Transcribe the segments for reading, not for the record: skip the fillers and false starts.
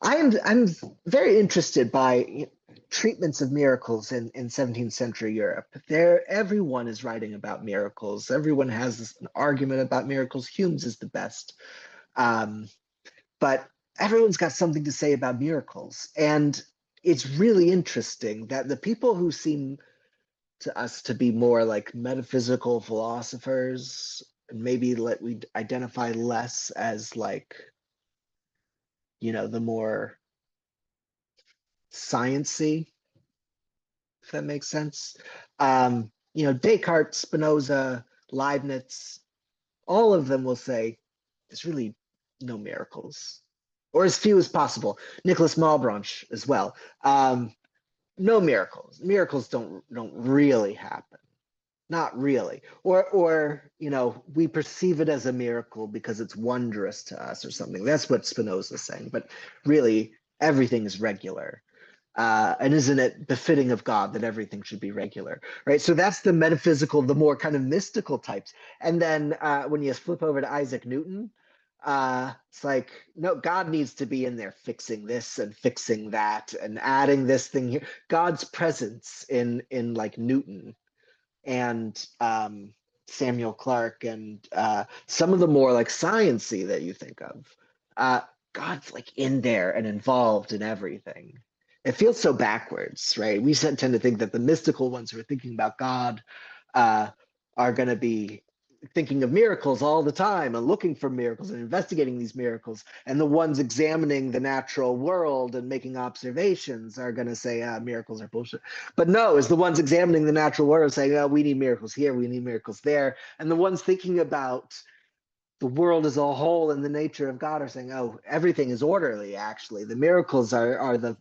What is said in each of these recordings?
I'm very interested by treatments of miracles in 17th century Europe. There, everyone is writing about miracles. Everyone has an argument about miracles. Hume's is the best, um, but everyone's got something to say about miracles, and it's really interesting that the people who seem to us to be more like metaphysical philosophers, and maybe let we identify less as like the more sciency, if that makes sense. Descartes, Spinoza, Leibniz, all of them will say there's really no miracles, or as few as possible. Nicholas Malebranche as well. No miracles. Miracles don't really happen. Not really. Or we perceive it as a miracle because it's wondrous to us or something. That's what Spinoza is saying. But really, everything is regular. And isn't it befitting of God that everything should be regular, right? So that's the metaphysical, the more kind of mystical types. And then when you flip over to Isaac Newton, it's like, no, God needs to be in there fixing this and fixing that and adding this thing here. God's presence in like Newton and Samuel Clarke and some of the more like sciency that you think of. God's like in there and involved in everything. It feels so backwards, right? We tend to think that the mystical ones who are thinking about God uh, are going to be thinking of miracles all the time and looking for miracles and investigating these miracles. And the ones examining the natural world and making observations are going to say, miracles are bullshit. But no, it's the ones examining the natural world saying, oh, we need miracles here, we need miracles there. And the ones thinking about the world as a whole and the nature of God are saying, oh, everything is orderly, actually. The miracles are the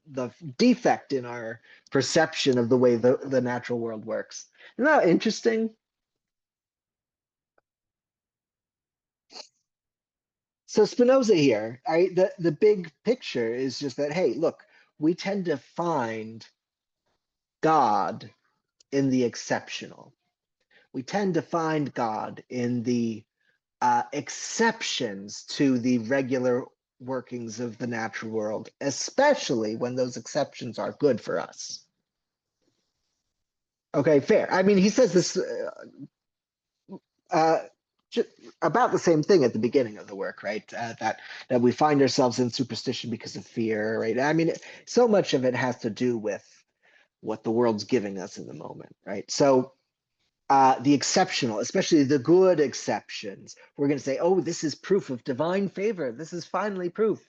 defect in our perception of the way the natural world works. Isn't that interesting? So Spinoza here, the big picture is just that, hey, look, we tend to find God in the exceptional. We tend to find God in the exceptions to the regular workings of the natural world, especially when those exceptions are good for us. Okay, fair. I mean, he says this uh, about the same thing at the beginning of the work, right? That we find ourselves in superstition because of fear, right? I mean, so much of it has to do with what the world's giving us in the moment, right? So the exceptional, especially the good exceptions, we're going to say, oh, this is proof of divine favor. This is finally proof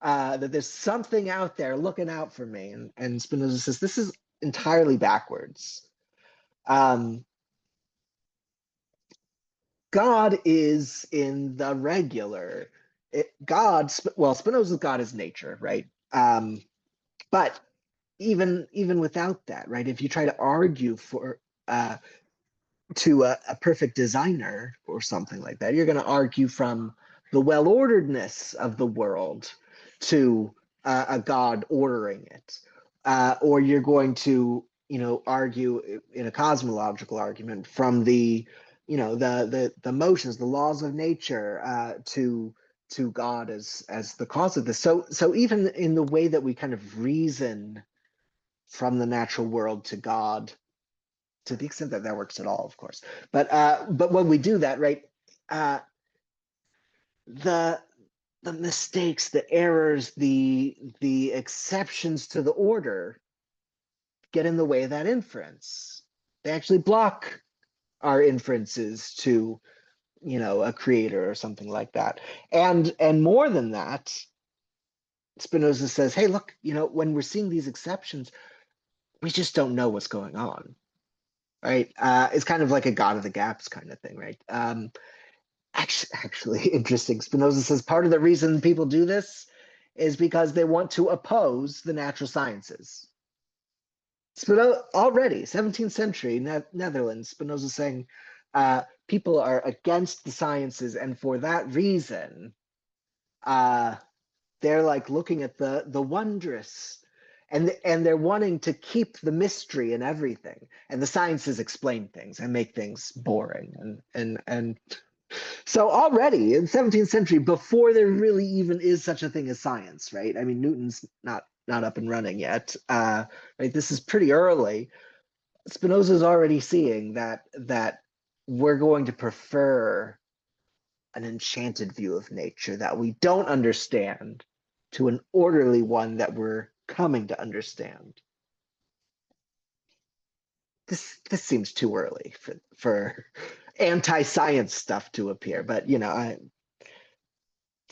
that there's something out there looking out for me. And Spinoza says this is entirely backwards. Um, God is in the regular. Spinoza's God is nature, right? But even without that, right? If you try to argue for to a perfect designer or something like that, you're going to argue from the well-orderedness of the world to a God ordering it, or you're going to argue in a cosmological argument from the motions, the laws of nature to God as the cause of this. So even in the way that we kind of reason from the natural world to God, to the extent that that works at all, of course. But when we do that, right, the the mistakes, the errors, the exceptions to the order get in the way of that inference. They actually block our inferences to a creator or something like that. And more than that, Spinoza says, hey, look, when we're seeing these exceptions, we just don't know what's going on, right? It's kind of like a God of the gaps kind of thing, right? Actually, interesting. Spinoza says part of the reason people do this is because they want to oppose the natural sciences. Spinoza, already, 17th century Netherlands, Spinoza saying people are against the sciences, and for that reason, uh, they're like looking at the wondrous, and they're wanting to keep the mystery in everything, and the sciences explain things and make things boring, and So already in the 17th century, before there really even is such a thing as science, right? I mean, Newton's not up and running yet. Right? This is pretty early. Spinoza's already seeing that we're going to prefer an enchanted view of nature that we don't understand to an orderly one that we're coming to understand. This seems too early for anti-science stuff to appear, but it's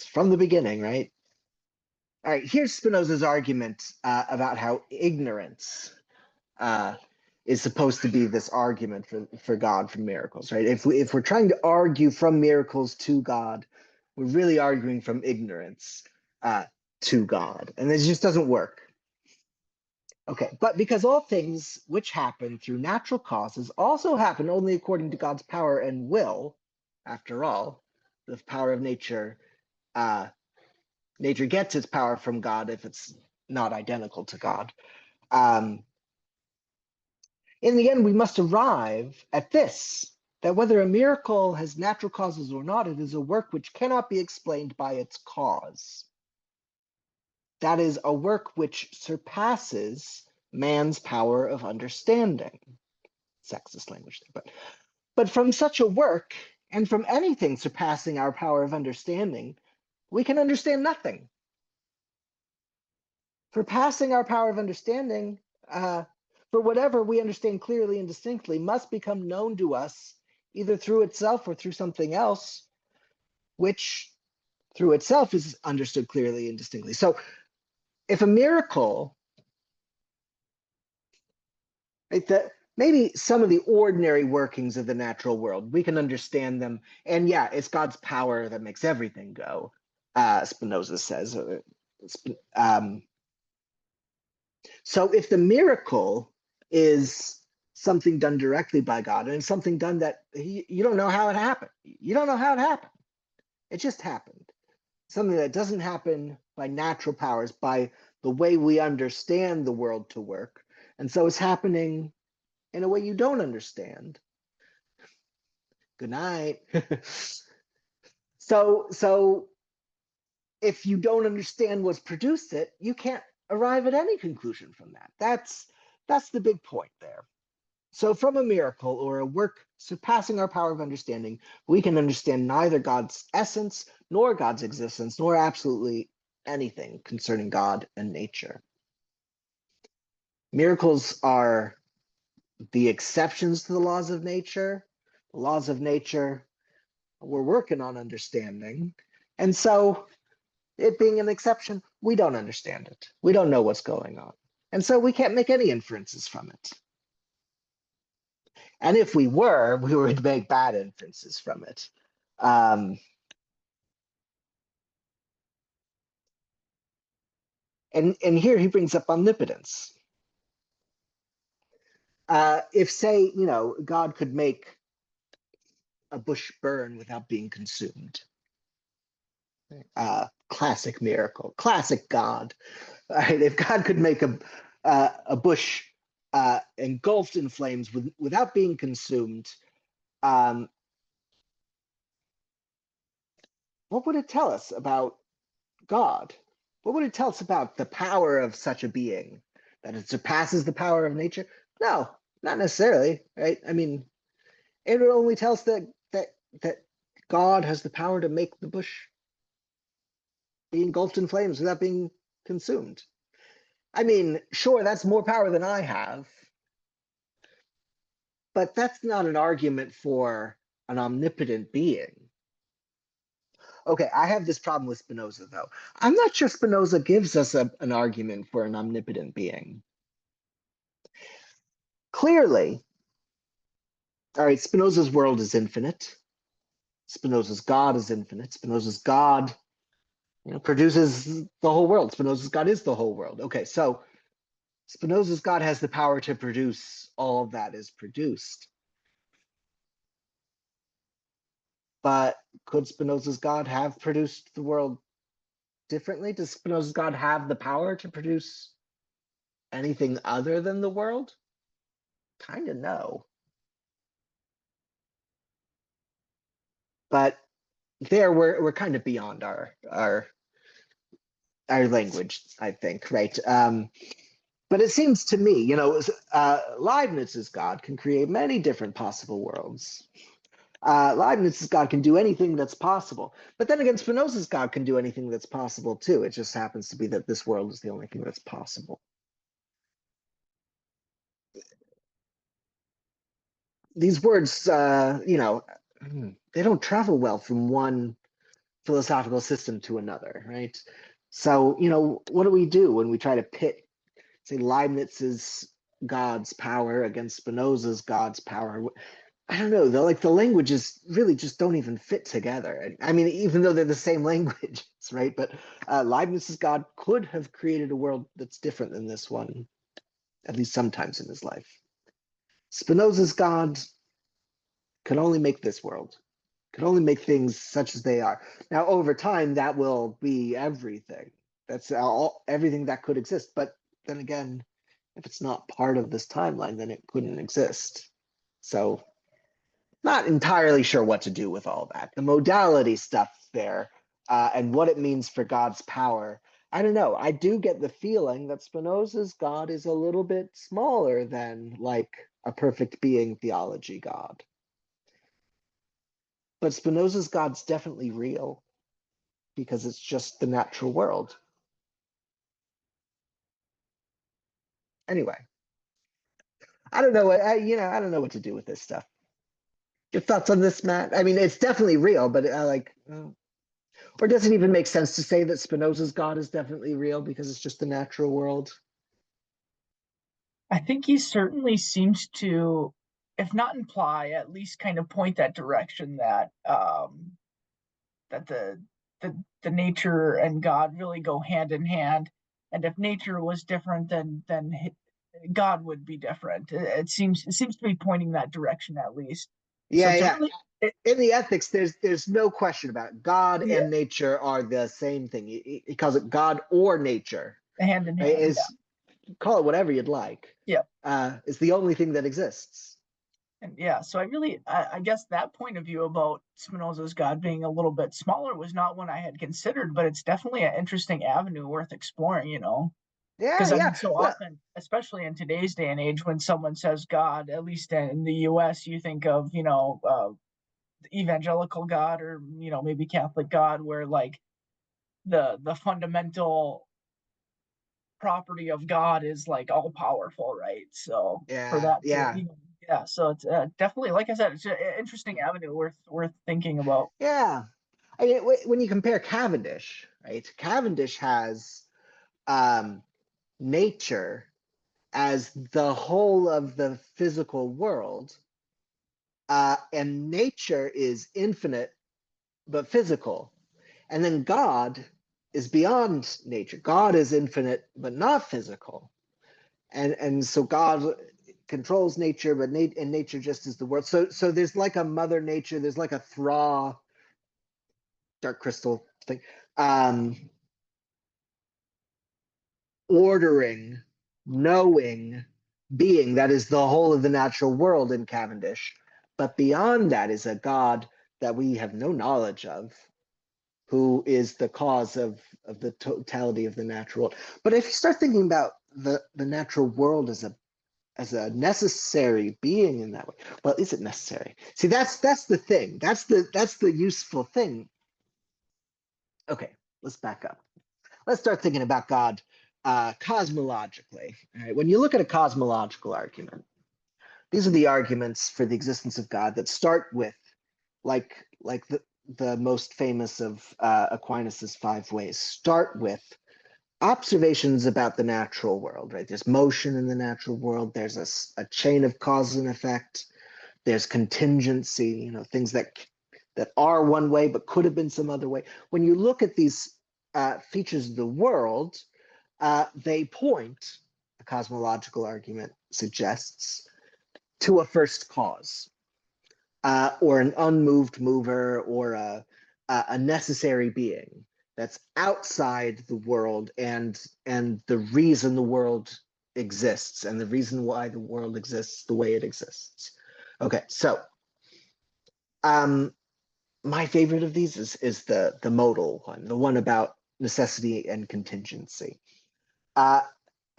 from the beginning, right? All right, here's Spinoza's argument about how ignorance uh, is supposed to be this argument for God from miracles, right? If we're trying to argue from miracles to God, we're really arguing from ignorance to God, and this just doesn't work. Okay, but because all things which happen through natural causes also happen only according to God's power and will, after all, the power of nature, uh, nature gets its power from God if it's not identical to God. Um, in the end, we must arrive at this, that whether a miracle has natural causes or not, it is a work which cannot be explained by its cause. That is a work which surpasses man's power of understanding. Sexist language there, but from such a work and from anything surpassing our power of understanding, we can understand nothing. For passing our power of understanding, for whatever we understand clearly and distinctly must become known to us either through itself or through something else, which through itself is understood clearly and distinctly. So if a miracle, right, that maybe some of the ordinary workings of the natural world, we can understand them. And yeah, it's God's power that makes everything go, Spinoza says. Um, So if the miracle is something done directly by God and something done that you don't know how it happened, you don't know how it happened. It just happened. Something that doesn't happen by natural powers, by the way we understand the world to work. And so it's happening in a way you don't understand. Good night. So if you don't understand what's produced it, you can't arrive at any conclusion from that. That's the big point there. So, from a miracle or a work surpassing our power of understanding, we can understand neither God's essence nor God's existence, nor absolutely anything concerning God and nature. Miracles are the exceptions to the laws of nature. The laws of nature we're working on understanding. And so, it being an exception, we don't understand it. We don't know what's going on. And so, we can't make any inferences from it. And if we were, we would make bad inferences from it. Um, and here he brings up omnipotence. If, say, God could make a bush burn without being consumed, classic miracle, classic God. Right? If God could make a bush engulfed in flames without being consumed, um, what would it tell us about God? What would it tell us about the power of such a being? That it surpasses the power of nature? No, not necessarily, right? I mean, it would only tell us that God has the power to make the bush be engulfed in flames without being consumed. I mean, sure, that's more power than I have, but that's not an argument for an omnipotent being. Okay, I have this problem with Spinoza, though. I'm not sure Spinoza gives us an argument for an omnipotent being. Clearly, all right, Spinoza's world is infinite. Spinoza's God is infinite. Spinoza's God, produces the whole world. Spinoza's God is the whole world. Okay, so Spinoza's God has the power to produce all that is produced. But could Spinoza's God have produced the world differently? Does Spinoza's God have the power to produce anything other than the world? Kind of no. But there we're kind of beyond our language, I think, right? But it seems to me, Leibniz's God can create many different possible worlds. Leibniz's God can do anything that's possible. But then again, Spinoza's God can do anything that's possible too. It just happens to be that this world is the only thing that's possible. These words, they don't travel well from one philosophical system to another, right? So, what do we do when we try to pit, say, Leibniz's God's power against Spinoza's God's power? I don't know. The languages really just don't even fit together. I mean, even though they're the same languages, right? But Leibniz's God could have created a world that's different than this one, at least sometimes in his life. Spinoza's God could only make this world, could only make things such as they are. Now, over time, that will be everything. That's everything that could exist. But then again, if it's not part of this timeline, then it couldn't exist. So, not entirely sure what to do with all that. The modality stuff there, and what it means for God's power. I don't know. I do get the feeling that Spinoza's God is a little bit smaller than like a perfect being theology God. But Spinoza's God's definitely real because it's just the natural world. Anyway, I don't know. I don't know what to do with this stuff. Your thoughts on this, Matt? I mean, it's definitely real, but I like, or does it even make sense to say that Spinoza's God is definitely real because it's just the natural world? I think he certainly seems to, if not imply, at least kind of point that direction that that the nature and God really go hand in hand. And if nature was different, then God would be different. It seems to be pointing that direction at least. So Yeah, to yeah. really, In the ethics, there's no question about it. God yeah, and nature are the same thing. He calls it God or nature. hand in Right? hand, yeah, Call it whatever you'd like. yeah. It's the only thing that exists. And yeah, so I guess that point of view about Spinoza's God being a little bit smaller was not one I had considered, but it's definitely an interesting avenue worth exploring, Yeah, Because I yeah. mean, so Well, often, especially in today's day and age, when someone says God, at least in the U.S., you think of evangelical God or maybe Catholic God, where like the fundamental property of God is like all powerful, right? So for yeah, that to yeah, yeah, so it's definitely, like I said, it's an interesting avenue worth thinking about. yeah. I mean, when you compare Cavendish, right? Cavendish has um, nature as the whole of the physical world, and nature is infinite but physical. And then God is beyond nature. God is infinite but not physical. And so God controls nature, but and nature just is the world. So there's like a mother nature, there's like a Thra dark crystal thing. Um, Ordering, knowing, being. That is the whole of the natural world in Cavendish. But beyond that is a God that we have no knowledge of, who is the cause of the totality of the natural world. But if you start thinking about the natural world as a necessary being in that way, well, is it necessary? See, that's the thing. That's the useful thing. Okay, let's back up. Let's start thinking about God cosmologically. All right, when you look at a cosmological argument, these are the arguments for the existence of God that start with, like the most famous of Aquinas's five ways, start with observations about the natural world. Right, there's motion in the natural world. There's a chain of cause and effect. There's contingency. Things that are one way but could have been some other way. When you look at these features of the world, they point, the cosmological argument suggests, to a first cause, or an unmoved mover, or a necessary being that's outside the world and the reason the world exists and the reason why the world exists the way it exists. Okay, so um, my favorite of these is the modal one, the one about necessity and contingency. Uh,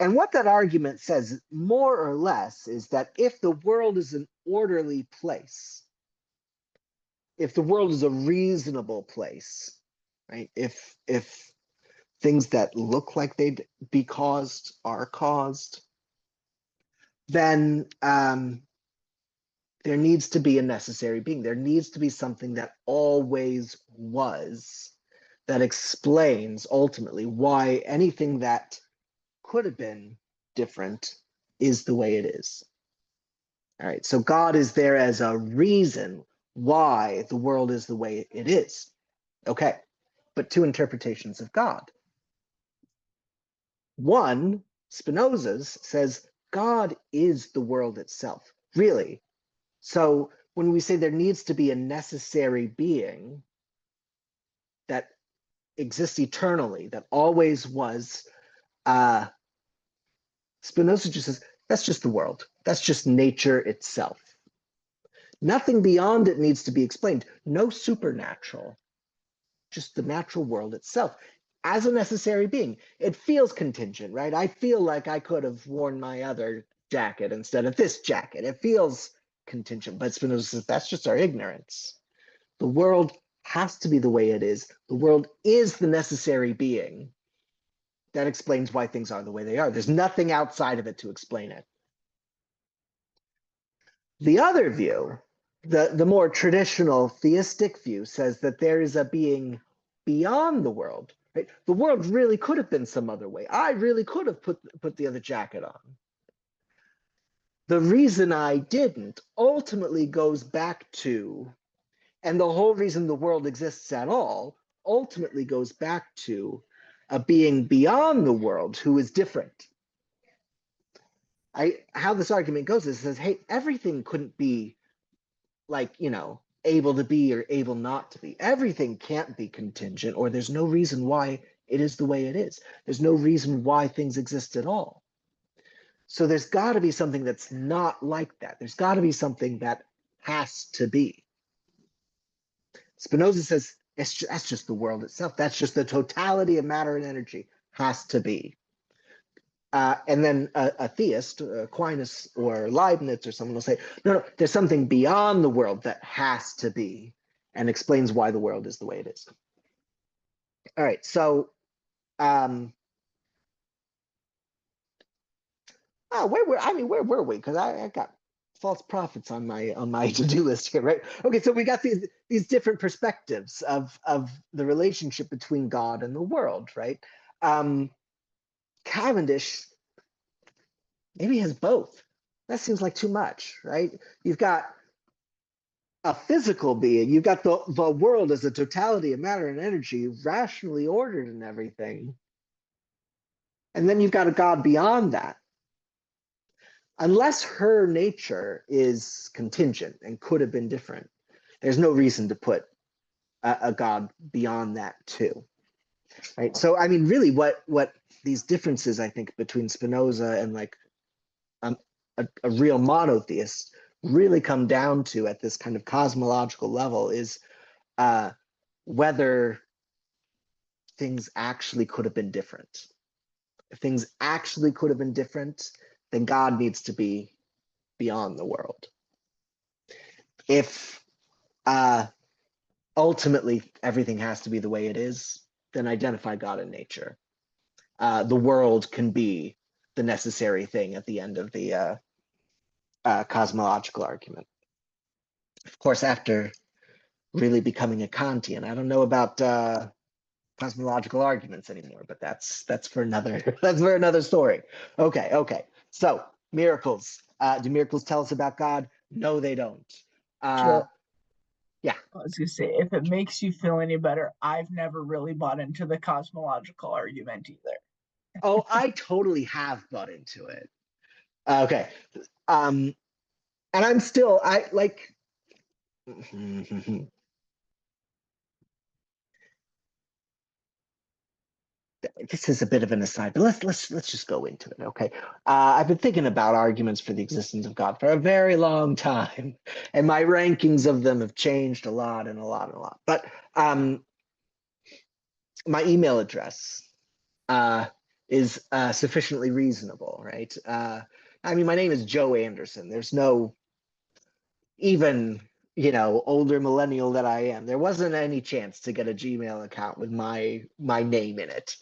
and what that argument says, more or less, is that if the world is an orderly place, if the world is a reasonable place, right? If things that look like they'd be caused are caused, then there needs to be a necessary being. There needs to be something that always was, that explains ultimately why anything that could have been different is the way it is. All right, so God is there as a reason why the world is the way it is. Okay, but two interpretations of God. One, Spinoza's, says God is the world itself, really. So when we say there needs to be a necessary being that exists eternally, that always was, Spinoza just says that's just the world. That's just nature itself. Nothing beyond it needs to be explained. No supernatural, just the natural world itself as a necessary being. It feels contingent, right? I feel like I could have worn my other jacket instead of this jacket. It feels contingent, but Spinoza says that's just our ignorance. The world has to be the way it is. The world is the necessary being that explains why things are the way they are. There's nothing outside of it to explain it. The other view, the more traditional theistic view, says that there is a being beyond the world. Right? The world really could have been some other way. I really could have put the other jacket on. The reason I didn't ultimately goes back to, and the whole reason the world exists at all ultimately goes back to a being beyond the world who is different. How this argument goes is it says, hey, everything couldn't be like, able to be or able not to be. Everything can't be contingent, or there's no reason why it is the way it is. There's no reason why things exist at all. So there's got to be something that's not like that. There's got to be something that has to be. Spinoza says that's just the world itself. That's just the totality of matter and energy has to be. And then a theist, Aquinas or Leibniz or someone will say, no, there's something beyond the world that has to be and explains why the world is the way it is. All right, so where were we? Because I got false prophets on my to-do list here, right? Okay, so we got these different perspectives of the relationship between God and the world, right? Cavendish maybe has both. That seems like too much, right? You've got a physical being, you've got the world as a totality of matter and energy, rationally ordered and everything. And then you've got a God beyond that. Unless her nature is contingent and could have been different, there's no reason to put a God beyond that too. Right. So I mean, really what these differences, I think, between Spinoza and like a real monotheist really come down to at this kind of cosmological level is whether things actually could have been different. If things actually could have been different, then God needs to be beyond the world. If ultimately everything has to be the way it is, then identify God in nature. The world can be the necessary thing at the end of the cosmological argument. Of course, after really becoming a Kantian, I don't know about cosmological arguments anymore, but that's for another that's for another story. Okay. So miracles. Do miracles tell us about God? No, they don't. Uh, Joe, yeah. I was gonna say, if it makes you feel any better, I've never really bought into the cosmological argument either. Oh, I totally have bought into it. Okay. And I'm still I like this is a bit of an aside, but let's just go into it, okay? I've been thinking about arguments for the existence of God for a very long time, and my rankings of them have changed a lot and a lot and a lot. But my email address is sufficiently reasonable, right? I mean, my name is Joe Anderson. There's no even older millennial that I am. There wasn't any chance to get a Gmail account with my name in it.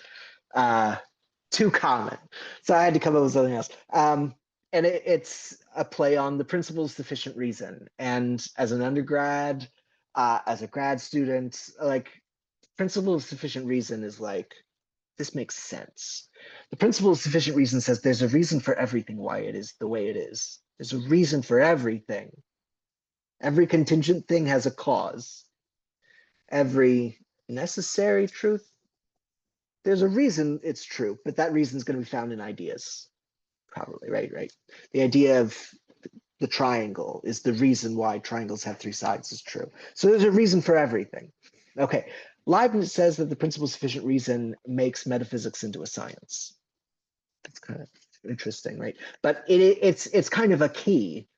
Too common. So I had to come up with something else. And it's a play on the principle of sufficient reason. And as an undergrad, as a grad student, like principle of sufficient reason is like, this makes sense. The principle of sufficient reason says there's a reason for everything why it is the way it is. There's a reason for everything. Every contingent thing has a cause. Every necessary truth, there's a reason it's true, but that reason is going to be found in ideas. Probably, right? The idea of the triangle is the reason why triangles have three sides is true. So there's a reason for everything. Okay, Leibniz says that the principle of sufficient reason makes metaphysics into a science. That's kind of interesting, right? But it's kind of a key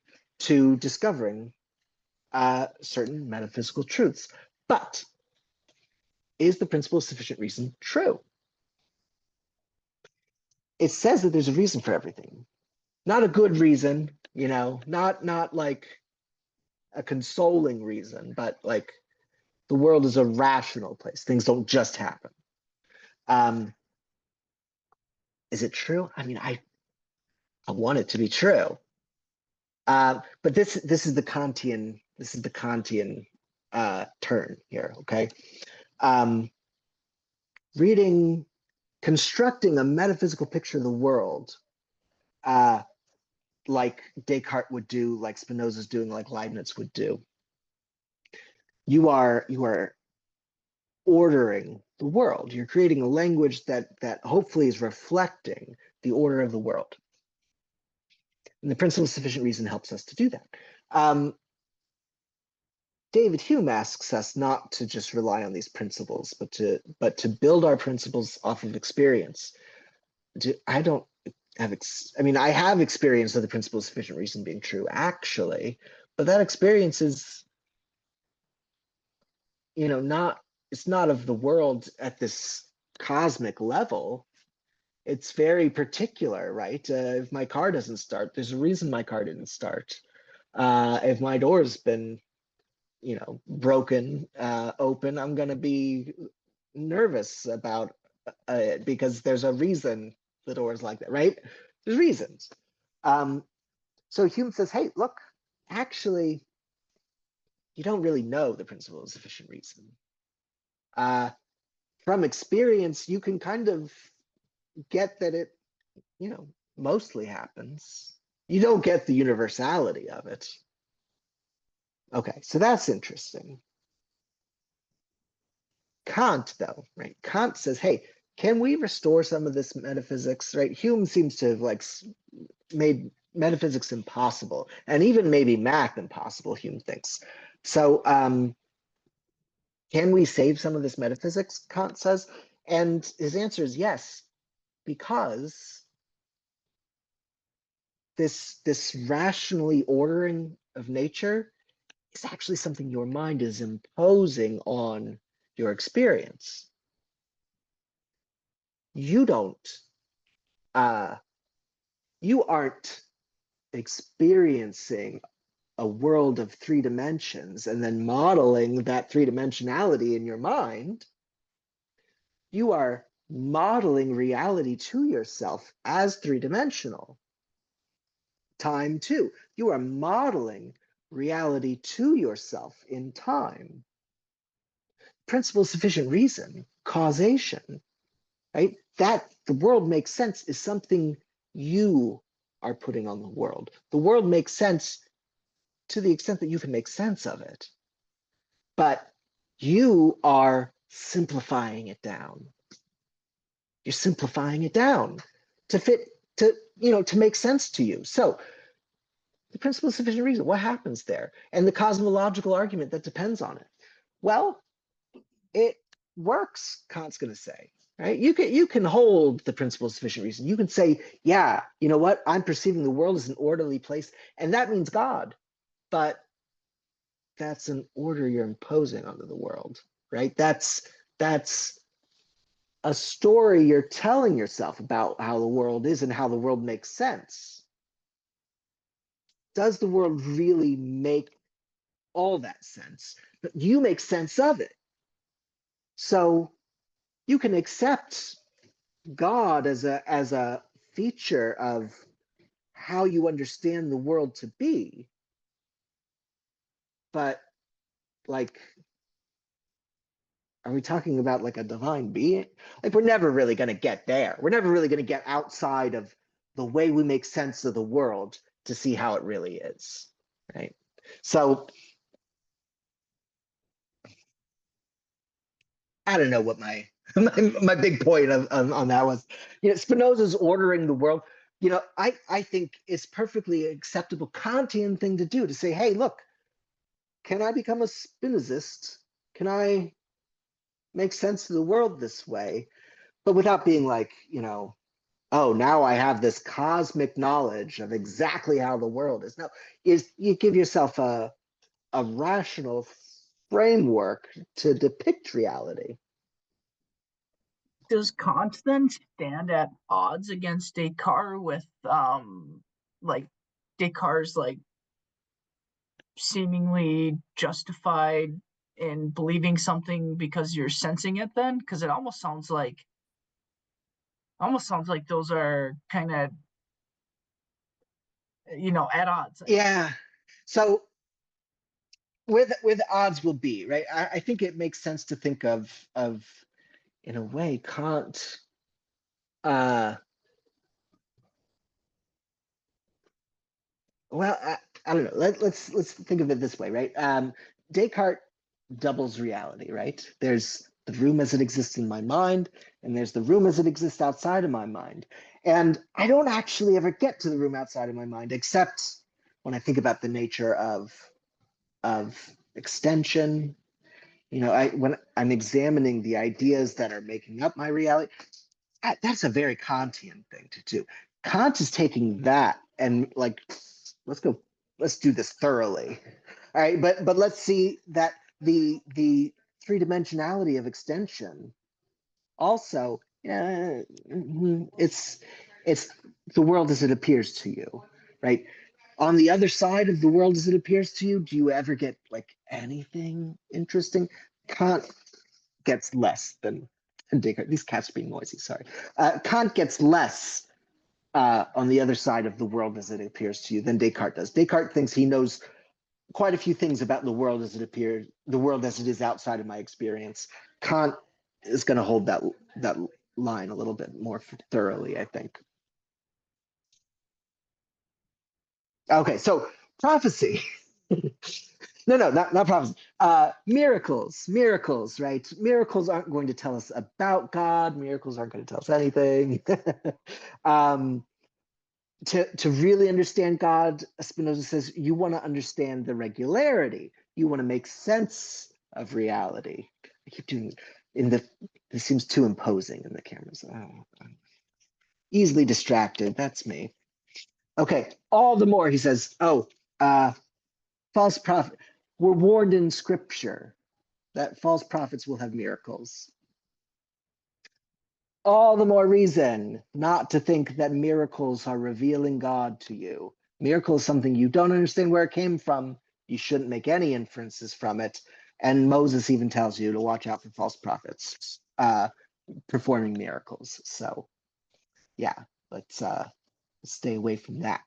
to discovering certain metaphysical truths. But is the principle of sufficient reason true? It says that there's a reason for everything. Not a good reason, not like a consoling reason, but like the world is a rational place. Things don't just happen. Is it true? I mean, I want it to be true. But this is the Kantian turn here, okay? Constructing a metaphysical picture of the world, like Descartes would do, like Spinoza's doing, like Leibniz would do. You are ordering the world. You're creating a language that hopefully is reflecting the order of the world. And the principle of sufficient reason helps us to do that. David Hume asks us not to just rely on these principles, but to build our principles off of experience. I have experience of the principle of sufficient reason being true, actually, but that experience is, it's not of the world at this cosmic level. It's very particular, right? If my car doesn't start, there's a reason my car didn't start. If my door's been, broken open, I'm going to be nervous about it because there's a reason the door's like that, right? There's reasons. So Hume says, hey, look, actually, you don't really know the principle of sufficient reason. From experience, you can kind of get that it, mostly happens. You don't get the universality of it. Okay, so that's interesting. Kant, though, right? Kant says, hey, can we restore some of this metaphysics, right? Hume seems to have made metaphysics impossible, and even maybe math impossible, Hume thinks. So can we save some of this metaphysics, Kant says? And his answer is yes, because this rationally ordering of nature is actually something your mind is imposing on your experience. You aren't experiencing a world of three dimensions and then modeling that three-dimensionality in your mind. You are modeling reality to yourself as three-dimensional. Time too. You are modeling reality to yourself in time. Principle of sufficient reason, causation, right? That the world makes sense is something you are putting on the world. The world makes sense to the extent that you can make sense of it. But you are simplifying it down. You're simplifying it down to fit, to make sense to you. So the principle of sufficient reason, what happens there? And the cosmological argument that depends on it. Well, it works, Kant's going to say. right? You can hold the principle of sufficient reason. You can say, yeah, you know what? I'm perceiving the world as an orderly place, and that means God. But that's an order you're imposing onto the world, right? That's a story you're telling yourself about how the world is and how the world makes sense. Does the world really make all that sense? But you make sense of it. So you can accept God as a feature of how you understand the world to be, but like, are we talking about like a divine being? Like, we're never really going to get there. We're never really going to get outside of the way we make sense of the world to see how it really is, right? So I don't know what my big point on that was. Spinoza's ordering the world. I think it's perfectly acceptable Kantian thing to do, to say, hey, look, can I become a Spinozist? Can I make sense of the world this way? But without being like, oh, now I have this cosmic knowledge of exactly how the world is. No, is you give yourself a rational framework to depict reality. Does Kant then stand at odds against Descartes with like Descartes like seemingly justified in believing something because you're sensing it then? Because it almost sounds like those are kind of at odds, I guess. Yeah. So with odds will be, right? I think it makes sense to think of in a way Kant uh well, I don't know. Let's think of it this way, right? Descartes doubles reality, right? There's the room as it exists in my mind, and there's the room as it exists outside of my mind. And I don't actually ever get to the room outside of my mind, except when I think about the nature of extension. When I'm examining the ideas that are making up my reality, that's a very Kantian thing to do. Kant is taking that and like, let's go, let's do this thoroughly. All right, but let's see that the three dimensionality of extension also, yeah, it's the world as it appears to you, right? On the other side of the world as it appears to you, do you ever get like anything interesting? Kant gets less than Descartes. These cats are being noisy. Sorry. Kant gets less on the other side of the world as it appears to you than Descartes does. Descartes thinks he knows quite a few things about the world as it appears, the world as it is outside of my experience. Kant is going to hold that line a little bit more thoroughly, I think. Okay, so prophecy. No, not prophecy. Miracles, right? Miracles aren't going to tell us about God. Miracles aren't going to tell us anything. um, to really understand God, Spinoza says you want to understand the regularity. You want to make sense of reality. I keep doing in the. This seems too imposing in the cameras. Oh, I'm easily distracted. That's me. Okay, all the more he says. Oh, uh, false prophet. We're warned in Scripture that false prophets will have miracles. All the more reason not to think that miracles are revealing God to you. Miracle is something you don't understand where it came from. You shouldn't make any inferences from it. And Moses even tells you to watch out for false prophets performing miracles. So, yeah, let's stay away from that.